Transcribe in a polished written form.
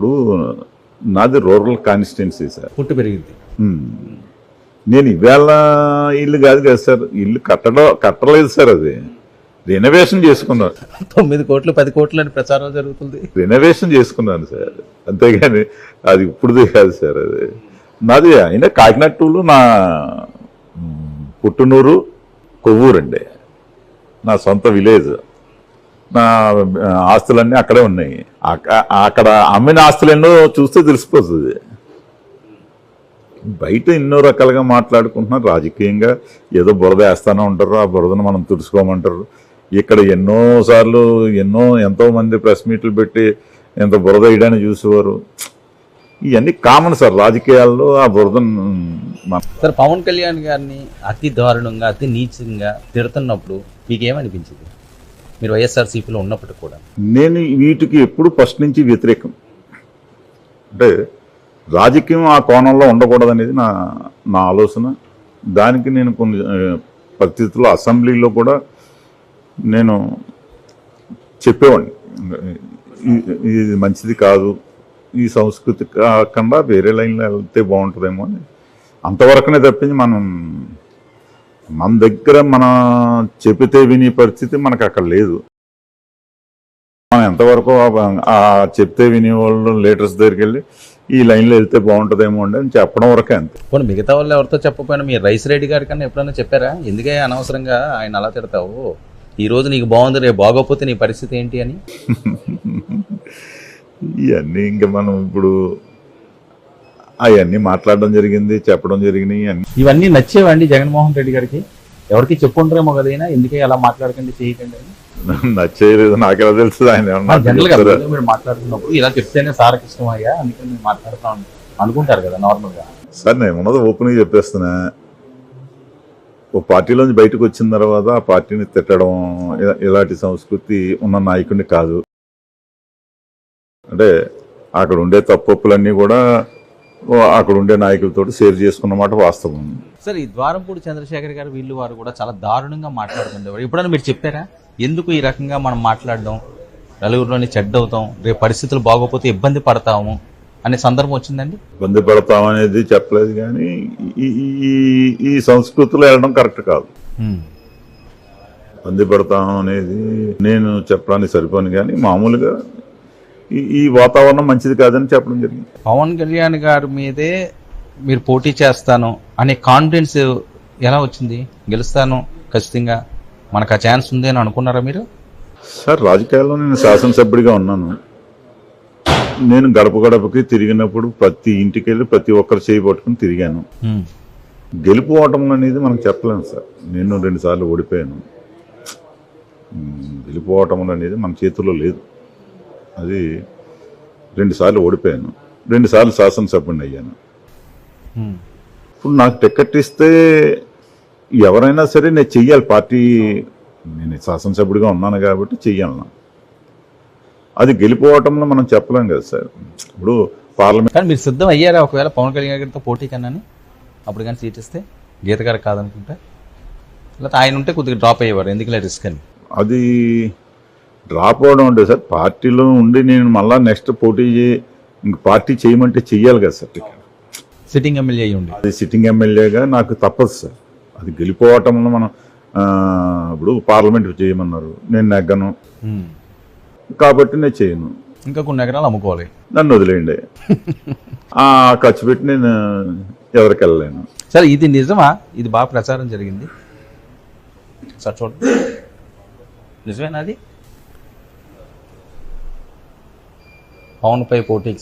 ఇప్పుడు నాది rural constituency sir. పుట్టు పెరిగింది. నేను ఇవాళ ఇల్లు కాదు కదా సార్, ఇల్లు కట్టలేదు సార్, అది రెనోవేషన్ చేసుకున్నాను. 9 కోట్లు 10 కోట్లు అని ప్రచారం జరుగుతుంది. రెనోవేషన్ చేసుకున్నాను సార్, అంతేగాని అది ఇప్పుడుదే కాదు సార్. అది నాది అయినా కాకినాడ టూలో నా పుట్టునూరు కొవ్వూరు అండి, నా సొంత విలేజ్. నా ఆస్తులన్నీ అక్కడే ఉన్నాయి. అక్కడ అమ్మిన ఆస్తులు ఎన్నో చూస్తే తెలిసిపోతుంది. బయట ఎన్నో రకాలుగా మాట్లాడుకుంటున్నారు రాజకీయంగా, ఏదో బురద వేస్తానే ఉంటారు, ఆ బురదను మనం తుడుచుకోమంటారు. ఇక్కడ ఎన్నోసార్లు ఎంతో మంది ప్రెస్ మీట్లు పెట్టి ఎంత బురద వేయడానికి చూసేవారు. ఇవన్నీ కామన్ సార్ రాజకీయాల్లో, ఆ బురదను. సార్, పవన్ కళ్యాణ్ గారిని అతి దారుణంగా అతి నీచంగా తిడుతున్నప్పుడు మీకేమనిపించింది? మీరు వైఎస్ఆర్సీపీలో ఉన్నప్పటికీ కూడా. నేను వీటికి ఎప్పుడు ఫస్ట్ నుంచి వ్యతిరేకం. అంటే రాజకీయం ఆ కోణంలో ఉండకూడదనేది నా ఆలోచన. దానికి నేను కొన్ని పరిస్థితుల్లో అసెంబ్లీలో కూడా నేను చెప్పేవాడిని, ఇది మంచిది కాదు, ఈ సంస్కృతి కాకుండా వేరే లైన్లో వెళ్తే బాగుంటుందేమో అని. అంతవరకునే తప్పించి మన దగ్గర చెబితే వినే పరిస్థితి మనకు అక్కడ లేదు. మనం ఎంతవరకు ఆ చెప్తే వినేవాళ్ళు లీడర్స్ దగ్గరికి వెళ్ళి ఈ లైన్లో వెళ్తే బాగుంటుందేమో అండి అని చెప్పడం వరకే అంతే. కొన్ని మిగతా వాళ్ళు ఎవరితో చెప్పకపోయినా మీరు రైస్ రెడ్డి గారి కన్నా ఎప్పుడైనా చెప్పారా? ఎందుకే అనవసరంగా ఆయన అలా తిడతావు, ఈ రోజు నీకు బాగుంది, రేపు బాగోకపోతే నీ పరిస్థితి ఏంటి అని? ఇవన్నీ ఇంకా మనం ఇప్పుడు అవన్నీ మాట్లాడడం జరిగింది, చెప్పడం జరిగినాయి. ఇవన్నీ నచ్చేవండి జగన్మోహన్ రెడ్డి గారికి? ఎవరికి చెప్పుంటారేమో కదైనా, ఎందుకే అలా మాట్లాడకండి చేయకండి అని? నచ్చేయలేదు, నాకెలా తెలుస్తుంది ఆయన జనరల్గా మీరు మాట్లాడుతున్నప్పుడు ఇలా చెప్తేనే సార్కి ఇష్టం అయ్యా అందుకని మీరు మాట్లాడుతాం అనుకుంటారు కదా నార్మల్గా. సార్ నేను ఉన్నది ఓపెన్గా చెప్పేస్తున్నా, ఓ పార్టీలోంచి బయటకు వచ్చిన తర్వాత ఆ పార్టీని తిట్టడం ఇలాంటి సంస్కృతి ఉన్న నాయకుడిని కాదు. అంటే అక్కడ ఉండే తప్పులన్నీ కూడా అక్కడ ఉండే నాయకులతో షేర్ చేసుకున్నమాట వాస్తవం. సార్, ఈ ద్వారంపూడి చంద్రశేఖర్ గారు వీళ్ళు వారు కూడా చాలా దారుణంగా మాట్లాడుతుండేవారు. ఎప్పుడైనా మీరు చెప్పారా ఎందుకు ఈ రకంగా మనం మాట్లాడడం, నలుగురిలోని చెడ్డవుతాం, రేపు పరిస్థితులు బాగోపోతే ఇబ్బంది పడతాము అనే సందర్భం వచ్చిందండి? ఇబ్బంది పడతామనేది చెప్పలేదు, కానీ ఈ సంస్కృతిలో వెళ్ళడం కరెక్ట్ కాదు. ఇబ్బంది పడతాం అనేది నేను చెప్పడానికి సరిపోను, కానీ మామూలుగా ఈ వాతావరణం మంచిది కాదని చెప్పడం జరిగింది. పవన్ కళ్యాణ్ గారి మీదే మీరు పోటీ చేస్తాను అనే కాన్ఫిడెన్స్ ఎలా వచ్చింది? గెలుస్తాను ఖచ్చితంగా, మనకు ఆ ఛాన్స్ ఉంది అని అనుకున్నారా మీరు? సార్, రాజకీయాల్లో నేను శాసనసభ్యుడిగా ఉన్నాను. నేను గడప గడపకి తిరిగినప్పుడు ప్రతి ఇంటికి వెళ్ళి ప్రతి ఒక్కరు చేయబట్టుకుని తిరిగాను. గెలుపు ఓటం అనేది మనం చెప్పలేము సార్. నేను 2 సార్లు ఓడిపోయాను. గెలుపు ఓటములు అనేది మన చేతుల్లో లేదు. అది 2 సార్లు ఓడిపోయాను, 2 సార్లు శాసనసభ్యుడిని అయ్యాను. ఇప్పుడు నాకు టికెట్ ఇస్తే ఎవరైనా సరే నేను చెయ్యాలి. పార్టీ నేను శాసనసభ్యుడిగా ఉన్నాను కాబట్టి చెయ్యాలి. అది గెలిపోవటంలో మనం చెప్పలేం కదా సార్. ఇప్పుడు పార్లమెంట్. కానీ మీరు సిద్ధం అయ్యారా ఒకవేళ పవన్ కళ్యాణ్ గారితో పోటీ కన్నా? అప్పుడు కానీ సీట్ ఇస్తే గీత గారు కాదనుకుంటే, లేకపోతే ఆయన ఉంటే కొద్దిగా డ్రాప్ అయ్యేవారు, ఎందుకులే రిస్క్ అని? అది డ్రాప్ అవడం అంటే సార్, పార్టీలో ఉండి నేను మళ్ళీ నెక్స్ట్ పోటీ ఇంక పార్టీ చేయమంటే చెయ్యాలి కదా సార్. సిట్టింగ్ ఎమ్మెల్యే అయ్యి ఉండి అది సిట్టింగ్ ఎమ్మెల్యేగా నాకు తప్పదు సార్. అది గెలిపోవటంలో మనం ఇప్పుడు పార్లమెంట్ చేయమన్నారు, నేను నెగ్గను కాబట్టి నేను చేయను. ఇంకా కొన్ని ఎకరాలు అమ్ముకోవాలి, నన్ను వదిలేయండి. ఖర్చు పెట్టి నేను ఎవరికి వెళ్ళలేను. సార్, ఇది నిజమా? ఇది బాగా ప్రచారం జరిగింది సార్, చూడండి నిజమేనా? అది పవన్ పై పోటీకి